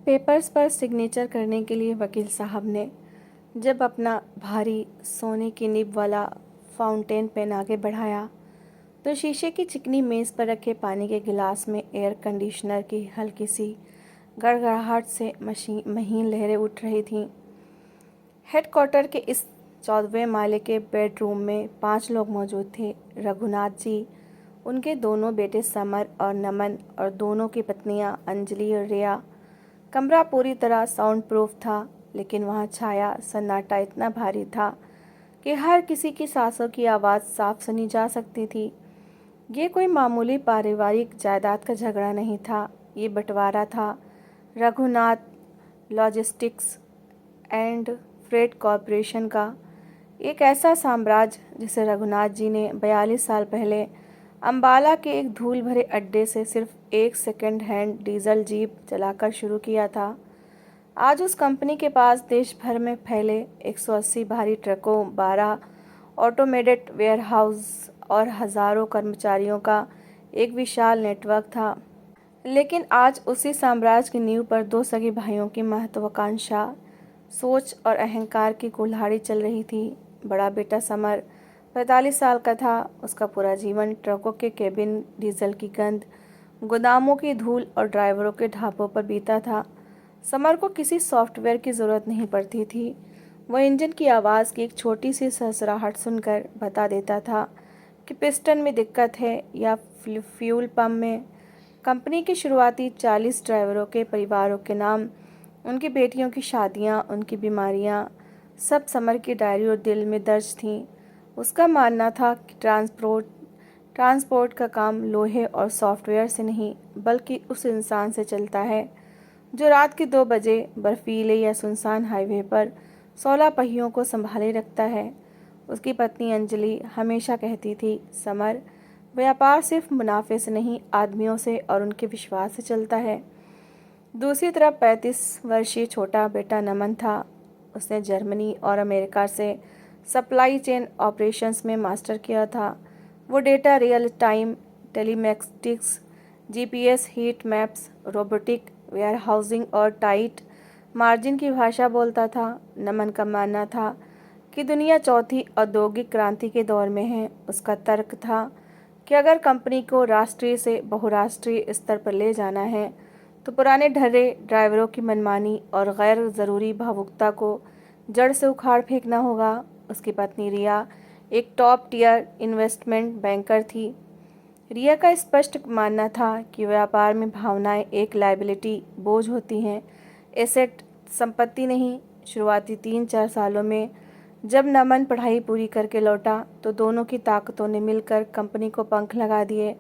Papers पर signature करने के लिए वकील साहब ने जब अपना भारी सोने की निब वाला फाउंटेन पेन आगे बढ़ाया तो शीशे की चिकनी मेज़ पर रखे पानी के गिलास में एयर कंडीशनर की हल्की सी गड़गड़ाहट से महीन लहरें उठ रही थीं। हेडक्वार्टर के इस 14वें माले के बेडरूम में 5 लोग मौजूद थे। रघुनाथ जी, उनके दोनों बेटे समर और नमन और दोनों की पत्नियां अंजलि और रिया। कमरा पूरी तरह साउंड प्रूफ था, लेकिन वहाँ छाया सन्नाटा इतना भारी था कि हर किसी की सांसों की आवाज़ साफ सुनी जा सकती थी। ये कोई मामूली पारिवारिक जायदाद का झगड़ा नहीं था, ये बंटवारा था। Raghunath logistics and freight corporation का एक ऐसा साम्राज्य जिसे रघुनाथ जी ने 42 साल पहले अंबाला के एक धूल भरे अड्डे से सिर्फ एक सेकंड हैंड डीजल जीप चलाकर शुरू किया था। आज उस कंपनी के पास देश भर में फैले 180 भारी ट्रकों, 12 ऑटोमेटेड वेयरहाउस और हजारों कर्मचारियों का एक विशाल नेटवर्क था। लेकिन आज उसी साम्राज्य की नींव पर दो सगे भाइयों की महत्वाकांक्षा, सोच और अहंकार की कुल्हाड़ी चल रही थी। बड़ा बेटा समर 45 साल का था। उसका पूरा जीवन ट्रकों के केबिन, डीजल की गंध, गोदामों की धूल और ड्राइवरों के ढाबों पर बीता था। समर को किसी सॉफ्टवेयर की ज़रूरत नहीं पड़ती थी। वह इंजन की आवाज़ की एक छोटी सी सरसराहट सुनकर बता देता था कि पिस्टन में दिक्कत है या फ्यूल पंप में। कंपनी के शुरुआती 40 ड्राइवरों के परिवारों के नाम, उनकी बेटियों की शादियां, उनकी बीमारियां, सब समर की डायरी और दिल में दर्ज थीं। उसका मानना था कि ट्रांसपोर्ट का काम लोहे और सॉफ्टवेयर से नहीं, बल्कि उस इंसान से चलता है जो रात के 2 बजे बर्फीले या सुनसान हाईवे पर 16 पहियों को संभाले रखता है। उसकी पत्नी अंजलि हमेशा कहती थी, समर, व्यापार सिर्फ मुनाफे से नहीं, आदमियों से और उनके विश्वास से चलता है। दूसरी तरफ 35 वर्षीय छोटा बेटा नमन था। उसने जर्मनी और अमेरिका से सप्लाई चेन ऑपरेशंस में मास्टर किया था। वो data real time telematics, GPS, heat maps, robotic warehousing और टाइट मार्जिन की भाषा बोलता था। नमन का मानना था कि दुनिया चौथी औद्योगिक क्रांति के दौर में है। उसका तर्क था कि अगर कंपनी को राष्ट्रीय से बहुराष्ट्रीय स्तर पर ले जाना है तो पुराने ढर्रे ड्राइवरों की मनमानी और गैर ज़रूरी भावुकता को जड़ से उखाड़ फेंकना होगा। उसकी पत्नी रिया एक टॉप टियर इन्वेस्टमेंट बैंकर थी। रिया का स्पष्ट मानना था कि व्यापार में भावनाएं एक लायबिलिटी, बोझ होती हैं, एसेट, संपत्ति नहीं। शुरुआती 3-4 सालों में जब नमन पढ़ाई पूरी करके लौटा तो दोनों की ताकतों ने मिलकर कंपनी को पंख लगा दिए।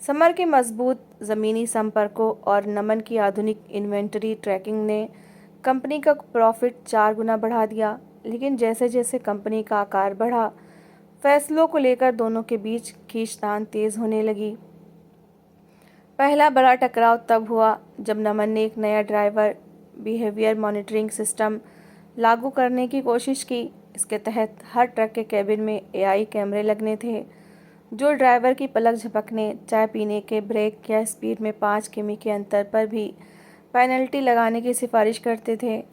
समर के मजबूत ज़मीनी संपर्कों और नमन की आधुनिक इन्वेंटरी ट्रैकिंग ने कंपनी का प्रॉफिट 4 गुना बढ़ा दिया। लेकिन जैसे जैसे कंपनी का आकार बढ़ा, फैसलों को लेकर दोनों के बीच खींचतान तेज होने लगी। पहला बड़ा टकराव तब हुआ जब नमन ने एक नया ड्राइवर बिहेवियर मॉनिटरिंग सिस्टम लागू करने की कोशिश की। इसके तहत हर ट्रक के कैबिन में एआई कैमरे लगने थे जो ड्राइवर की पलक झपकने, चाय पीने के ब्रेक या स्पीड में 5 किमी के अंतर पर भी पेनल्टी लगाने की सिफारिश करते थे।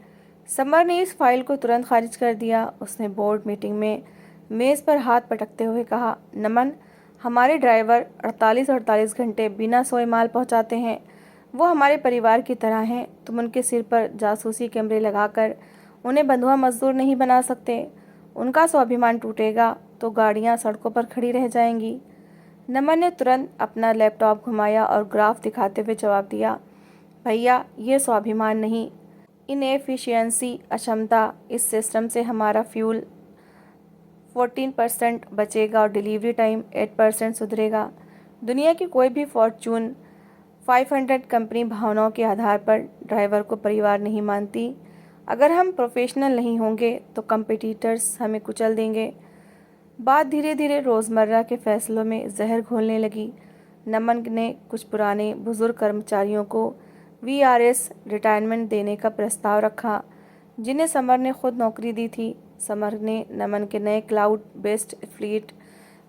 समर ने इस फाइल को तुरंत खारिज कर दिया। उसने बोर्ड मीटिंग में मेज़ पर हाथ पटकते हुए कहा, नमन, हमारे ड्राइवर 48-48 घंटे बिना सोए माल पहुंचाते हैं। वो हमारे परिवार की तरह हैं। तुम उनके सिर पर जासूसी कैमरे लगाकर उन्हें बंधुआ मजदूर नहीं बना सकते। उनका स्वाभिमान टूटेगा तो गाड़ियां सड़कों पर खड़ी रह जाएंगी। नमन ने तुरंत अपना लैपटॉप घुमाया और ग्राफ दिखाते हुए जवाब दिया, भैया, ये स्वाभिमान नहीं, इनएफिशिएंसी, अक्षमता। इस सिस्टम से हमारा फ्यूल 14% बचेगा और डिलीवरी टाइम 8% सुधरेगा। दुनिया की कोई भी फॉर्च्यून 500 कंपनी भावनाओं के आधार पर ड्राइवर को परिवार नहीं मानती। अगर हम प्रोफेशनल नहीं होंगे तो कंपटीटर्स हमें कुचल देंगे। बात धीरे धीरे रोज़मर्रा के फैसलों में जहर घोलने लगी। नमन ने कुछ पुराने बुजुर्ग कर्मचारियों को वीआरएस रिटायरमेंट देने का प्रस्ताव रखा, जिन्हें समर ने खुद नौकरी दी थी। समर ने नमन के नए cloud based fleet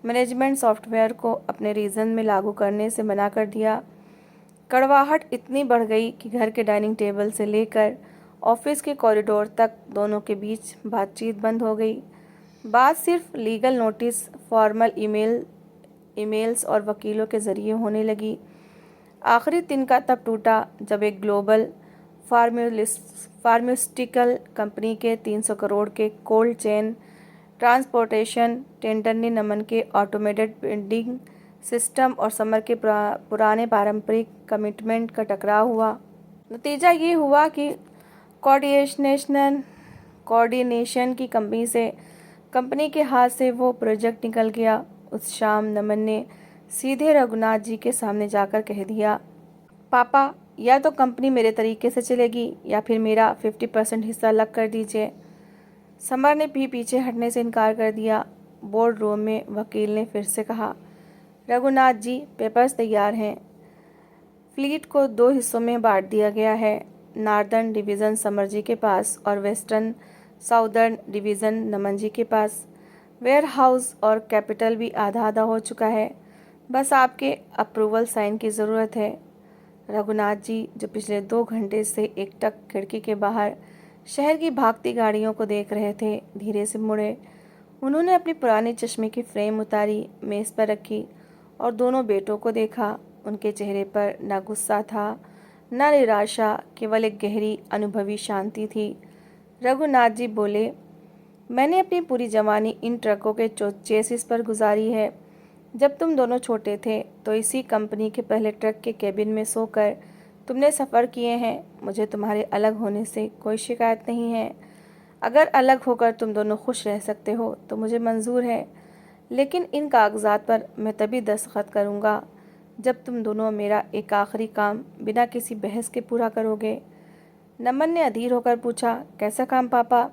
management software को अपने रीजन में लागू करने से मना कर दिया। कड़वाहट इतनी बढ़ गई कि घर के डाइनिंग टेबल से लेकर ऑफिस के कॉरिडोर तक दोनों के बीच बातचीत बंद हो गई। बात सिर्फ लीगल नोटिस, फॉर्मल ईमेल्स और वकीलों के ज़रिए होने लगी। आखिरी तिनका तब टूटा जब एक ग्लोबल फार्मास्यूटिकल कंपनी के 300 करोड़ के कोल्ड चेन ट्रांसपोर्टेशन टेंडर ने नमन के ऑटोमेटेड बिल्डिंग सिस्टम और समर के पुराने पारंपरिक कमिटमेंट का टकराव हुआ। नतीजा ये हुआ कि कोऑर्डिनेशन की कंपनी के हाथ से वो प्रोजेक्ट निकल गया। उस शाम नमन ने सीधे रघुनाथ जी के सामने जाकर कह दिया, पापा, या तो कंपनी मेरे तरीके से चलेगी या फिर मेरा 50% हिस्सा अलग कर दीजिए। समर ने भी पीछे हटने से इनकार कर दिया। बोर्ड रूम में वकील ने फिर से कहा, रघुनाथ जी, पेपर्स तैयार हैं। फ्लीट को 2 हिस्सों में बांट दिया गया है। नॉर्दर्न डिवीज़न समर जी के पास और वेस्टर्न साउदर्न डिवीज़न नमन जी के पास। वेयर हाउस और कैपिटल भी आधा आधा हो चुका है। बस आपके अप्रूवल साइन की ज़रूरत है। रघुनाथ जी, जो पिछले 2 घंटे से एकटक खिड़की के बाहर शहर की भागती गाड़ियों को देख रहे थे, धीरे से मुड़े। उन्होंने अपनी पुरानी चश्मे की फ्रेम उतारी, मेज़ पर रखी और दोनों बेटों को देखा। उनके चेहरे पर न गुस्सा था, न निराशा, केवल एक गहरी अनुभवी शांति थी। रघुनाथ जी बोले, मैंने अपनी पूरी जवानी इन ट्रकों के चेसिस पर गुजारी है। जब तुम दोनों छोटे थे तो इसी कंपनी के पहले ट्रक के केबिन में सोकर तुमने सफ़र किए हैं। मुझे तुम्हारे अलग होने से कोई शिकायत नहीं है। अगर अलग होकर तुम दोनों खुश रह सकते हो तो मुझे मंजूर है, लेकिन इन कागजात पर मैं तभी दस्तखत करूँगा जब तुम दोनों मेरा एक आखिरी काम बिना किसी बहस के पूरा करोगे। नमन ने अधीर होकर पूछा, कैसा काम पापा?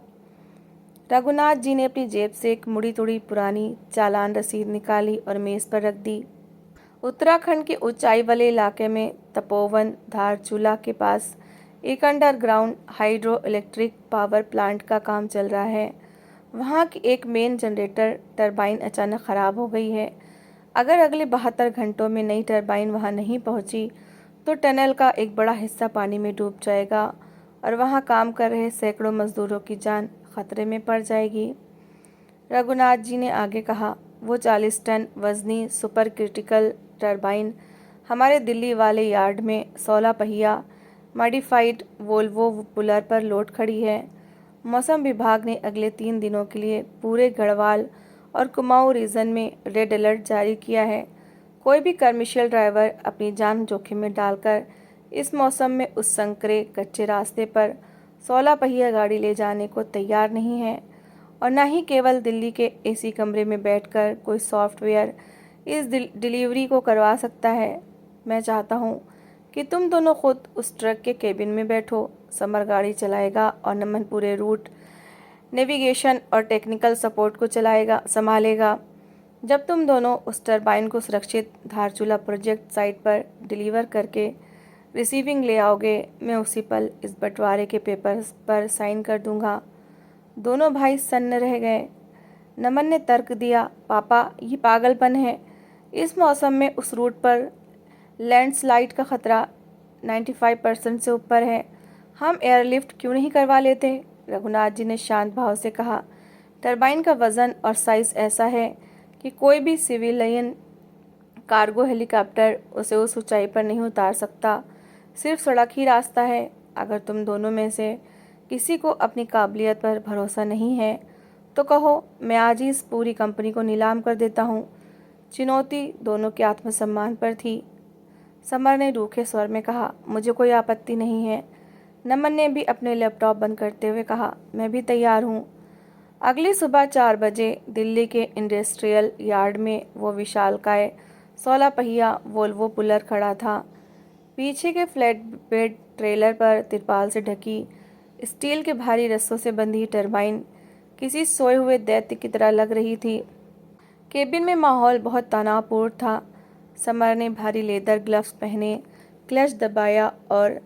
रघुनाथ जी ने अपनी जेब से एक मुड़ी तुड़ी पुरानी चालान रसीद निकाली और मेज़ पर रख दी। उत्तराखंड के ऊंचाई वाले इलाके में तपोवन धारचूला के पास एक underground hydro electric power plant का काम चल रहा है। वहाँ की एक मेन जनरेटर टरबाइन अचानक ख़राब हो गई है। अगर अगले 72 घंटों में नई टरबाइन वहाँ नहीं पहुँची तो टनल का एक बड़ा हिस्सा पानी में डूब जाएगा और वहाँ काम कर रहे सैकड़ों मजदूरों की जान खतरे में पड़ जाएगी। रघुनाथ जी ने आगे कहा, वो 40 टन वजनी सुपर क्रिटिकल टरबाइन हमारे दिल्ली वाले यार्ड में 16 पहिया मॉडिफाइड वोल्वो पुलर पर लोड खड़ी है। मौसम विभाग ने अगले 3 दिनों के लिए पूरे गढ़वाल और कुमाऊं रीजन में रेड अलर्ट जारी किया है। कोई भी कमर्शियल ड्राइवर अपनी जान जोखिम में डालकर इस मौसम में उस संकरे कच्चे रास्ते पर 16 पहिया गाड़ी ले जाने को तैयार नहीं है, और न ही केवल दिल्ली के एसी कमरे में बैठकर कोई सॉफ्टवेयर इस डिलीवरी को करवा सकता है। मैं चाहता हूँ कि तुम दोनों खुद उस ट्रक के केबिन में बैठो। समर गाड़ी चलाएगा और नमन पूरे रूट नेविगेशन और टेक्निकल सपोर्ट को संभालेगा। जब तुम दोनों उस टरबाइन को सुरक्षित धारचूला प्रोजेक्ट साइट पर डिलीवर करके रिसीविंग ले आओगे, मैं उसी पल इस बंटवारे के पेपर्स पर साइन कर दूंगा। दोनों भाई सन्न रह गए। नमन ने तर्क दिया, पापा, ये पागलपन है। इस मौसम में उस रूट पर लैंडस्लाइड का खतरा 95% से ऊपर है। हम एयरलिफ्ट क्यों नहीं करवा लेते? रघुनाथ जी ने शांत भाव से कहा, टरबाइन का वजन और साइज ऐसा है कि कोई भी सिविलियन कार्गो हेलीकॉप्टर उसे उस ऊंचाई पर नहीं उतार सकता। सिर्फ सड़क ही रास्ता है। अगर तुम दोनों में से किसी को अपनी काबिलियत पर भरोसा नहीं है तो कहो, मैं आज ही इस पूरी कंपनी को नीलाम कर देता हूँ। चुनौती दोनों के आत्मसम्मान पर थी। समर ने रूखे स्वर में कहा, मुझे कोई आपत्ति नहीं है। नमन ने भी अपने लैपटॉप बंद करते हुए कहा, मैं भी तैयार हूँ। अगली सुबह 4 बजे दिल्ली के इंडस्ट्रियल यार्ड में वो विशालकाय 16 पहिया वोल्वो पुलर खड़ा था। पीछे के फ्लैट बेड ट्रेलर पर तिरपाल से ढकी स्टील के भारी रस्सों से बंधी टरबाइन किसी सोए हुए दैत्य की तरह लग रही थी। केबिन में माहौल बहुत तनावपूर्ण था। समर ने भारी लेदर ग्लव्स पहने, क्लच दबाया और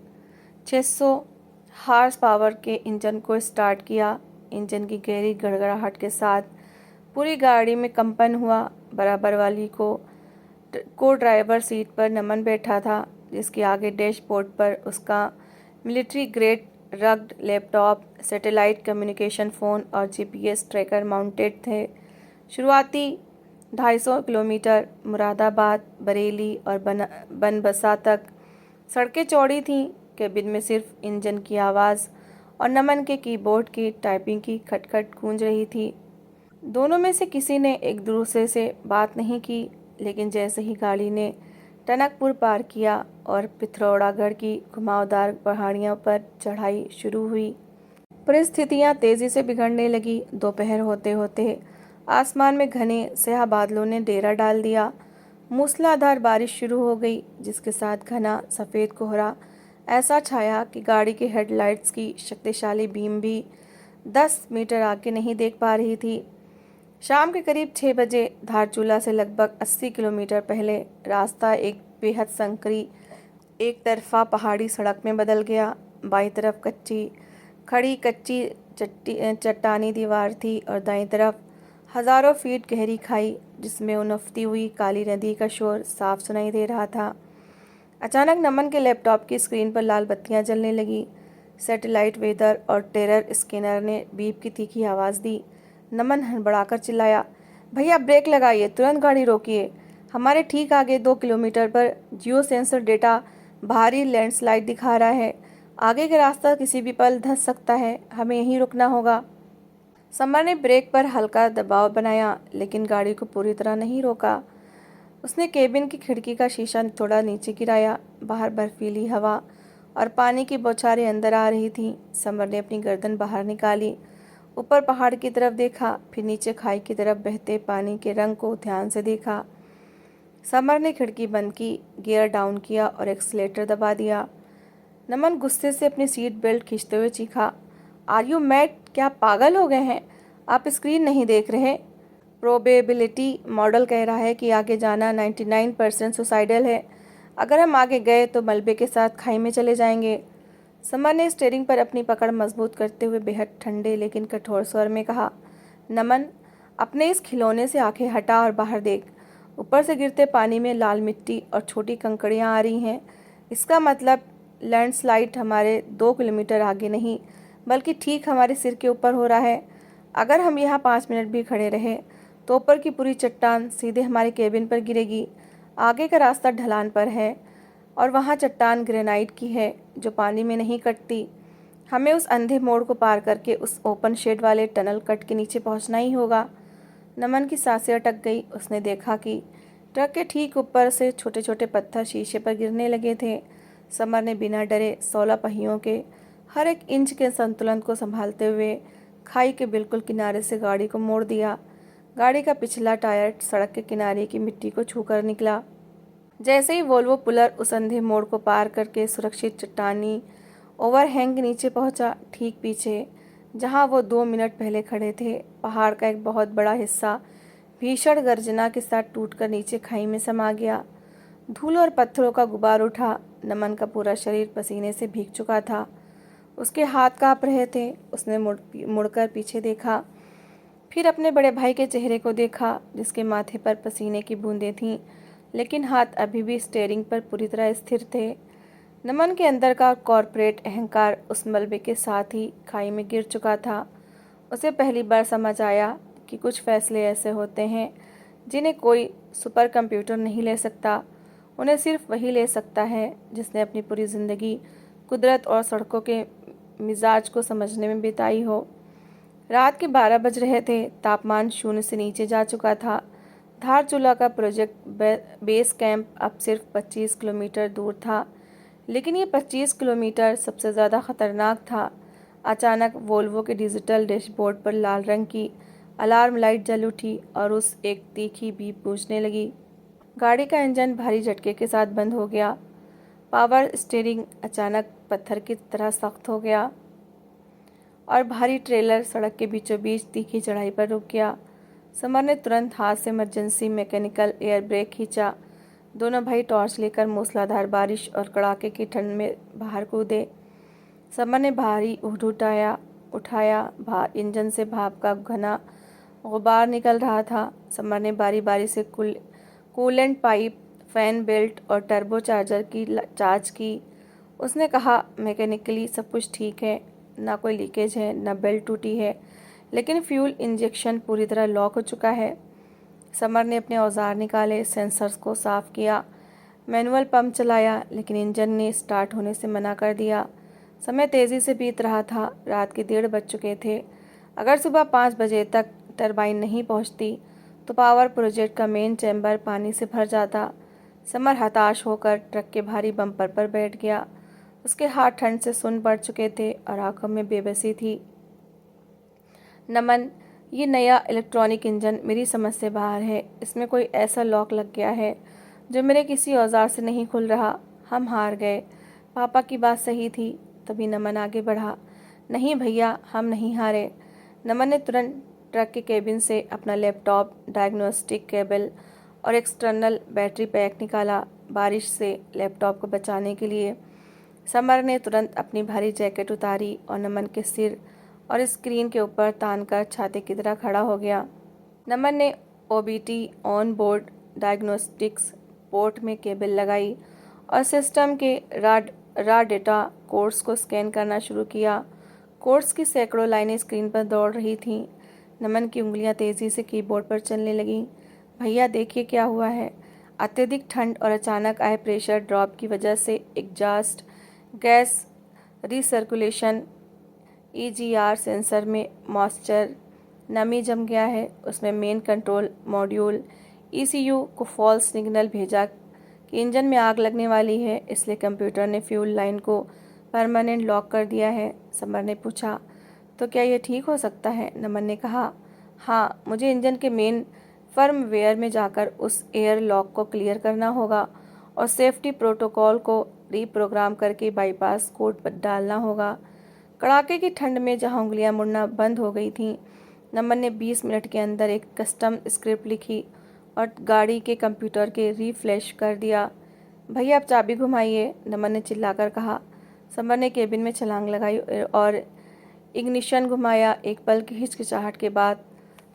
600 हार्स पावर के इंजन को स्टार्ट किया। इंजन की गहरी गड़गड़ाहट के साथ पूरी गाड़ी में कंपन हुआ। बराबर वाली को ड्राइवर सीट पर नमन बैठा था। जिसके आगे डैशबोर्ड पर उसका military grade rugged laptop, satellite communication phone और जीपीएस ट्रैकर माउंटेड थे। शुरुआती 250 किलोमीटर मुरादाबाद, बरेली और बनबसा तक सड़कें चौड़ी थीं। केबिन में सिर्फ इंजन की आवाज़ और नमन के कीबोर्ड की टाइपिंग की खटखट गूंज रही थी। दोनों में से किसी ने एक दूसरे से बात नहीं की, लेकिन जैसे ही गाड़ी ने टनकपुर पार किया और पिथौरागढ़ की घुमावदार पहाड़ियों पर चढ़ाई शुरू हुई, परिस्थितियां तेजी से बिगड़ने लगी। दोपहर होते होते आसमान में घने स्याह बादलों ने डेरा डाल दिया। मूसलाधार बारिश शुरू हो गई, जिसके साथ घना सफ़ेद कोहरा ऐसा छाया कि गाड़ी के हेडलाइट्स की शक्तिशाली बीम भी 10 मीटर आगे नहीं देख पा रही थी। शाम के करीब 6 बजे धारचूला से लगभग 80 किलोमीटर पहले रास्ता एक बेहद संकरी एक तरफा पहाड़ी सड़क में बदल गया। बाईं तरफ कच्ची चट्टानी दीवार थी और दाईं तरफ हजारों फीट गहरी खाई, जिसमें उफनती हुई काली नदी का शोर साफ सुनाई दे रहा था। अचानक नमन के लैपटॉप की स्क्रीन पर लाल बत्तियां जलने लगी। सैटेलाइट वेदर और टेरर स्कैनर ने बीप की तीखी आवाज़ दी। नमन हड़बड़ाकर चिल्लाया, भैया ब्रेक लगाइए, तुरंत गाड़ी रोकिए। हमारे ठीक आगे 2 किलोमीटर पर जियो सेंसर डेटा भारी लैंडस्लाइड दिखा रहा है। आगे का रास्ता किसी भी पल धंस सकता है, हमें यहीं रुकना होगा। समर ने ब्रेक पर हल्का दबाव बनाया, लेकिन गाड़ी को पूरी तरह नहीं रोका। उसने केबिन की खिड़की का शीशा थोड़ा नीचे गिराया। बाहर बर्फीली हवा और पानी की बौछारें अंदर आ रही थीं। समर ने अपनी गर्दन बाहर निकाली, ऊपर पहाड़ की तरफ देखा, फिर नीचे खाई की तरफ बहते पानी के रंग को ध्यान से देखा। समर ने खिड़की बंद की, गियर डाउन किया और एक्सीलेटर दबा दिया। नमन गुस्से से अपनी सीट बेल्ट खींचते हुए चीखा, आर यू मैड? क्या आप पागल हो गए हैं? आप स्क्रीन नहीं देख रहे? प्रोबेबिलिटी मॉडल कह रहा है कि आगे जाना 99% सुसाइडल है। अगर हम आगे गए तो मलबे के साथ खाई में चले जाएंगे। समर ने स्टीयरिंग पर अपनी पकड़ मजबूत करते हुए बेहद ठंडे लेकिन कठोर स्वर में कहा, नमन, अपने इस खिलौने से आंखें हटा और बाहर देख। ऊपर से गिरते पानी में लाल मिट्टी और छोटी कंकड़ियां आ रही हैं। इसका मतलब लैंडस्लाइड हमारे 2 किलोमीटर आगे नहीं, बल्कि ठीक हमारे सिर के ऊपर हो रहा है। अगर हम यहाँ 5 मिनट भी खड़े रहे तो ऊपर की पूरी चट्टान सीधे हमारे केबिन पर गिरेगी। आगे का रास्ता ढलान पर है और वहाँ चट्टान ग्रेनाइट की है जो पानी में नहीं कटती। हमें उस अंधे मोड़ को पार करके उस ओपन शेड वाले टनल कट के नीचे पहुँचना ही होगा। नमन की सांसें अटक गई। उसने देखा कि ट्रक के ठीक ऊपर से छोटे छोटे पत्थर शीशे पर गिरने लगे थे। समर ने बिना डरे 16 पहियों के हर एक इंच के संतुलन को संभालते हुए खाई के बिल्कुल किनारे से गाड़ी को मोड़ दिया। गाड़ी का पिछला टायर सड़क के किनारे की मिट्टी को छूकर निकला। जैसे ही वोल्वो पुलर उस अंधे मोड़ को पार करके सुरक्षित चट्टानी ओवरहैंग के नीचे पहुंचा, ठीक पीछे जहां वो 2 मिनट पहले खड़े थे, पहाड़ का एक बहुत बड़ा हिस्सा भीषण गर्जना के साथ टूटकर नीचे खाई में समा गया। धूल और पत्थरों का गुबार उठा। नमन का पूरा शरीर पसीने से भीग चुका था। उसके हाथ कांप रहे थे। उसने मुड़कर पीछे देखा, फिर अपने बड़े भाई के चेहरे को देखा, जिसके माथे पर पसीने की बूंदें थीं, लेकिन हाथ अभी भी स्टीयरिंग पर पूरी तरह स्थिर थे। नमन के अंदर का कॉर्पोरेट अहंकार उस मलबे के साथ ही खाई में गिर चुका था। उसे पहली बार समझ आया कि कुछ फैसले ऐसे होते हैं जिन्हें कोई सुपर कंप्यूटर नहीं ले सकता। उन्हें सिर्फ वही ले सकता है जिसने अपनी पूरी ज़िंदगी कुदरत और सड़कों के मिजाज को समझने में बिताई हो। रात के 12 बज रहे थे। तापमान 0 से नीचे जा चुका था। धारचूला का प्रोजेक्ट बेस कैंप अब सिर्फ 25 किलोमीटर दूर था, लेकिन ये 25 किलोमीटर सबसे ज़्यादा खतरनाक था। अचानक वोल्वो के डिजिटल डैशबोर्ड पर लाल रंग की अलार्म लाइट जल उठी और उस एक तीखी बीप गूंजने लगी। गाड़ी का इंजन भारी झटके के साथ बंद हो गया। पावर स्टीयरिंग अचानक पत्थर की तरह सख्त हो गया और भारी ट्रेलर सड़क के बीचों बीच तीखी चढ़ाई पर रुक गया। समर ने तुरंत हाथ से इमरजेंसी मैकेनिकल एयर ब्रेक खींचा। दोनों भाई टॉर्च लेकर मूसलाधार बारिश और कड़ाके की ठंड में बाहर कूदे। समर ने भारी ऊँट उठाया। इंजन से भाप का घना गुबार निकल रहा था। समर ने बारी बारी से कूलेंट पाइप, फ़ैन बेल्ट और टर्बो चार्जर की जांच की। उसने कहा, मैकेनिकली सब कुछ ठीक है, ना कोई लीकेज है, ना बेल्ट टूटी है, लेकिन फ्यूल इंजेक्शन पूरी तरह लॉक हो चुका है। समर ने अपने औजार निकाले, सेंसर्स को साफ किया, मैनुअल पंप चलाया, लेकिन इंजन ने स्टार्ट होने से मना कर दिया। समय तेज़ी से बीत रहा था, रात के 1:30 बज चुके थे। अगर सुबह 5 बजे तक टरबाइन नहीं पहुंचती तो पावर प्रोजेक्ट का मेन चैम्बर पानी से भर जाता। समर हताश होकर ट्रक के भारी बम्पर पर बैठ गया। उसके हाथ ठंड से सुन्न पड़ चुके थे और आंखों में बेबसी थी। नमन, ये नया इलेक्ट्रॉनिक इंजन मेरी समझ से बाहर है। इसमें कोई ऐसा लॉक लग गया है जो मेरे किसी औजार से नहीं खुल रहा। हम हार गए। पापा की बात सही थी। तभी नमन आगे बढ़ा। नहीं भैया, हम नहीं हारे। नमन ने तुरंत ट्रक के केबिन से अपना लैपटॉप, डायग्नोस्टिक केबल और एक्सटर्नल बैटरी पैक निकाला। बारिश से लैपटॉप को बचाने के लिए समर ने तुरंत अपनी भारी जैकेट उतारी और नमन के सिर और स्क्रीन के ऊपर तानकर छाते की तरह खड़ा हो गया। नमन ने OBT on board diagnostics port में केबल लगाई और सिस्टम के रा डेटा कोड्स को स्कैन करना शुरू किया। कोड्स की सैकड़ों लाइनें स्क्रीन पर दौड़ रही थीं। नमन की उंगलियां तेज़ी से कीबोर्ड पर चलने लगीं। भैया देखिए क्या हुआ है। अत्यधिक ठंड और अचानक आए प्रेशर ड्रॉप की वजह से exhaust gas recirculation EGR sensor में मॉइस्चर नमी जम गया है। उसमें मेन कंट्रोल मॉड्यूल ईसीयू को फॉल्स सिग्नल भेजा कि इंजन में आग लगने वाली है, इसलिए कंप्यूटर ने फ्यूल लाइन को परमानेंट लॉक कर दिया है। समर ने पूछा, तो क्या ये ठीक हो सकता है? नमन ने कहा, हाँ, मुझे इंजन के मेन फर्मवेयर में जाकर उस एयर लॉक को क्लियर करना होगा और सेफ्टी प्रोटोकॉल को रीप्रोग्राम करके बाईपास कोड डालना होगा। कड़ाके की ठंड में जहां उंगलियां मुड़ना बंद हो गई थीं, नमन ने 20 मिनट के अंदर एक कस्टम स्क्रिप्ट लिखी और गाड़ी के कंप्यूटर के रीफ्लैश कर दिया। भैया अब चाबी घुमाइए, नमन ने चिल्लाकर कहा। समर ने केबिन में छलांग लगाई और इग्निशन घुमाया। एक पल की हिचकिचाहट के बाद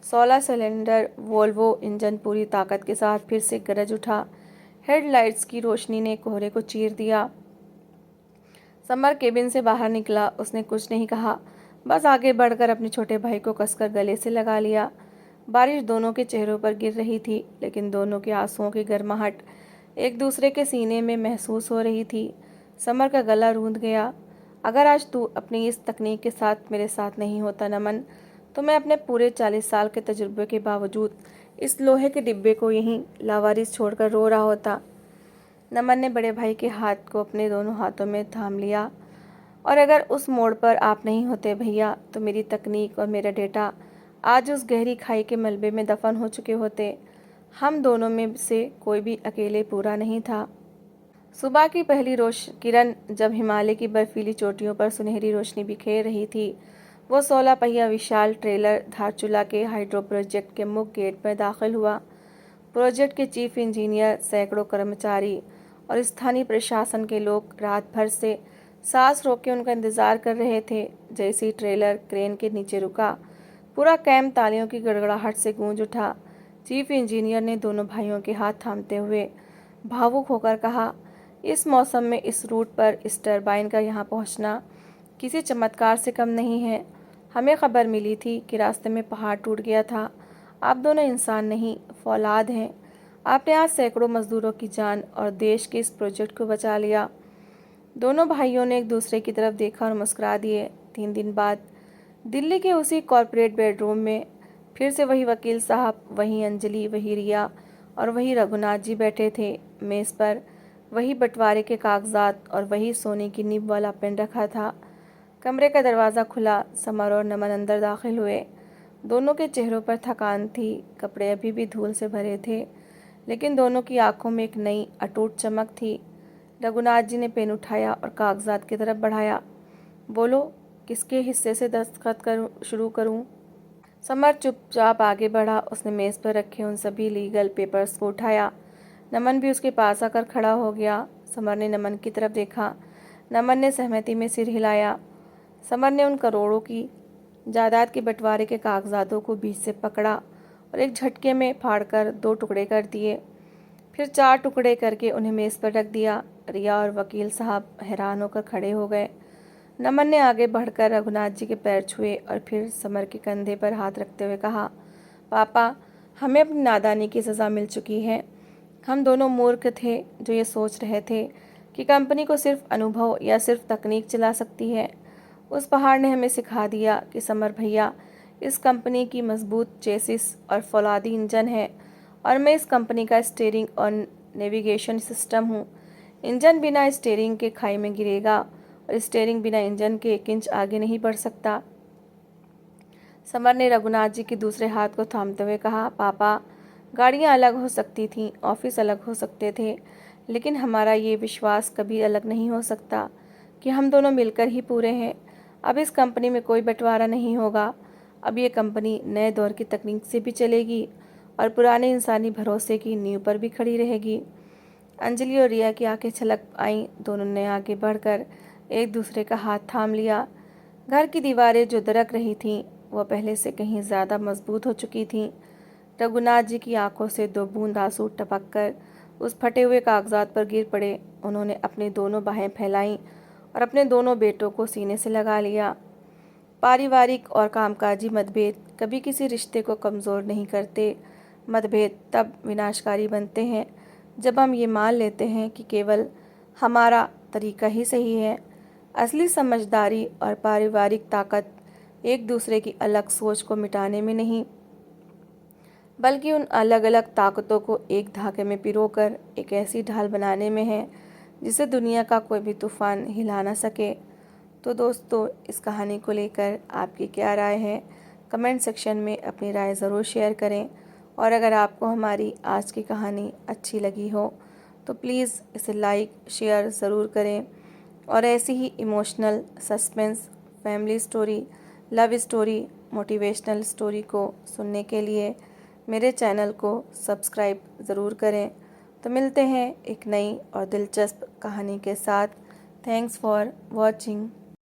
16 सिलेंडर वोल्वो इंजन पूरी ताकत के साथ फिर से गरज उठा। हेडलाइट्स की रोशनी ने कोहरे को चीर दिया। समर केबिन से बाहर निकला। उसने कुछ नहीं कहा, बस आगे बढ़कर अपने छोटे भाई को कसकर गले से लगा लिया। बारिश दोनों के चेहरों पर गिर रही थी, लेकिन दोनों के आंसुओं की गर्माहट एक दूसरे के सीने में महसूस हो रही थी। समर का गला रूंध गया। अगर आज तू अपनी इस तकनीक के साथ मेरे साथ नहीं होता नमन, तो मैं अपने पूरे 40 साल के तजुर्बे के बावजूद इस लोहे के डिब्बे को यहीं लावारिस छोड़कर रो रहा होता। नमन ने बड़े भाई के हाथ को अपने दोनों हाथों में थाम लिया। और अगर उस मोड़ पर आप नहीं होते भैया, तो मेरी तकनीक और मेरा डेटा आज उस गहरी खाई के मलबे में दफन हो चुके होते। हम दोनों में से कोई भी अकेले पूरा नहीं था। सुबह की पहली किरण जब हिमालय की बर्फीली चोटियों पर सुनहरी रोशनी बिखेर रही थी, वो 16 पहिया विशाल ट्रेलर धारचूला के हाइड्रो प्रोजेक्ट के मुख्य गेट में दाखिल हुआ। प्रोजेक्ट के चीफ इंजीनियर, सैकड़ों कर्मचारी और स्थानीय प्रशासन के लोग रात भर से सांस रोक के उनका इंतजार कर रहे थे। जैसे ही ट्रेलर क्रेन के नीचे रुका, पूरा कैंप तालियों की गड़गड़ाहट से गूंज उठा। चीफ इंजीनियर ने दोनों भाइयों के हाथ थामते हुए भावुक होकर कहा, इस मौसम में इस रूट पर इस टरबाइन का यहाँ पहुँचना किसी चमत्कार से कम नहीं है। हमें खबर मिली थी कि रास्ते में पहाड़ टूट गया था। आप दोनों इंसान नहीं, फौलाद हैं। आपने आज सैकड़ों मजदूरों की जान और देश के इस प्रोजेक्ट को बचा लिया। दोनों भाइयों ने एक दूसरे की तरफ देखा और मुस्कुरा दिए। 3 दिन बाद दिल्ली के उसी कॉर्पोरेट बेडरूम में फिर से वही वकील साहब, वही अंजलि, वही रिया और वही रघुनाथ जी बैठे थे। मेज़ पर वही बंटवारे के कागजात और वही सोने की निब वाला पेन रखा था। कमरे का दरवाज़ा खुला। समर और नमन अंदर दाखिल हुए। दोनों के चेहरों पर थकान थी, कपड़े अभी भी धूल से भरे थे, लेकिन दोनों की आंखों में एक नई अटूट चमक थी। रघुनाथ जी ने पेन उठाया और कागजात की तरफ बढ़ाया। बोलो, किसके हिस्से से दस्तखत शुरू करूं? समर चुपचाप आगे बढ़ा। उसने मेज़ पर रखे उन सभी लीगल पेपर्स को उठाया। नमन भी उसके पास आकर खड़ा हो गया। समर ने नमन की तरफ देखा। नमन ने सहमति में सिर हिलाया। समर ने उन करोड़ों की जायदाद के बंटवारे के कागजातों को बीच से पकड़ा और एक झटके में फाड़कर 2 टुकड़े कर दिए। फिर 4 टुकड़े करके उन्हें मेज़ पर रख दिया। रिया और वकील साहब हैरान होकर खड़े हो गए। नमन ने आगे बढ़कर रघुनाथ जी के पैर छुए और फिर समर के कंधे पर हाथ रखते हुए कहा, पापा, हमें अपनी नादानी की सज़ा मिल चुकी है। हम दोनों मूर्ख थे जो ये सोच रहे थे कि कंपनी को सिर्फ अनुभव या सिर्फ तकनीक चला सकती है। उस पहाड़ ने हमें सिखा दिया कि समर भैया इस कंपनी की मजबूत चेसिस और फौलादी इंजन है और मैं इस कंपनी का स्टीयरिंग और नेविगेशन सिस्टम हूँ। इंजन बिना स्टीयरिंग के खाई में गिरेगा और स्टीयरिंग बिना इंजन के 1 इंच आगे नहीं बढ़ सकता। समर ने रघुनाथ जी के दूसरे हाथ को थामते हुए कहा, पापा, गाड़ियाँ अलग हो सकती थीं, ऑफिस अलग हो सकते थे, लेकिन हमारा ये विश्वास कभी अलग नहीं हो सकता कि हम दोनों मिलकर ही पूरे हैं। अब इस कंपनी में कोई बंटवारा नहीं होगा। अब ये कंपनी नए दौर की तकनीक से भी चलेगी और पुराने इंसानी भरोसे की नींव पर भी खड़ी रहेगी। अंजलि और रिया की आंखें छलक आईं। दोनों ने आगे बढ़कर एक दूसरे का हाथ थाम लिया। घर की दीवारें जो दरक रही थीं, वह पहले से कहीं ज़्यादा मजबूत हो चुकी थीं। रघुनाथ जी की आंखों से 2 बूंद आंसू टपक कर उस फटे हुए कागजात पर गिर पड़े। उन्होंने अपनी दोनों बाहें फैलाईं और अपने दोनों बेटों को सीने से लगा लिया। पारिवारिक और कामकाजी मतभेद कभी किसी रिश्ते को कमज़ोर नहीं करते। मतभेद तब विनाशकारी बनते हैं जब हम ये मान लेते हैं कि केवल हमारा तरीका ही सही है। असली समझदारी और पारिवारिक ताकत एक दूसरे की अलग सोच को मिटाने में नहीं, बल्कि उन अलग अलग ताकतों को एक धागे में पिरोकर एक ऐसी ढाल बनाने में है जिसे दुनिया का कोई भी तूफान हिला ना सके। तो दोस्तों, इस कहानी को लेकर आपकी क्या राय है? कमेंट सेक्शन में अपनी राय ज़रूर शेयर करें। और अगर आपको हमारी आज की कहानी अच्छी लगी हो तो प्लीज़ इसे लाइक शेयर ज़रूर करें। और ऐसी ही emotional, suspense, family story, love story, motivational story को सुनने के लिए मेरे चैनल को सब्सक्राइब ज़रूर करें। तो मिलते हैं एक नई और दिलचस्प कहानी के साथ। Thanks for watching.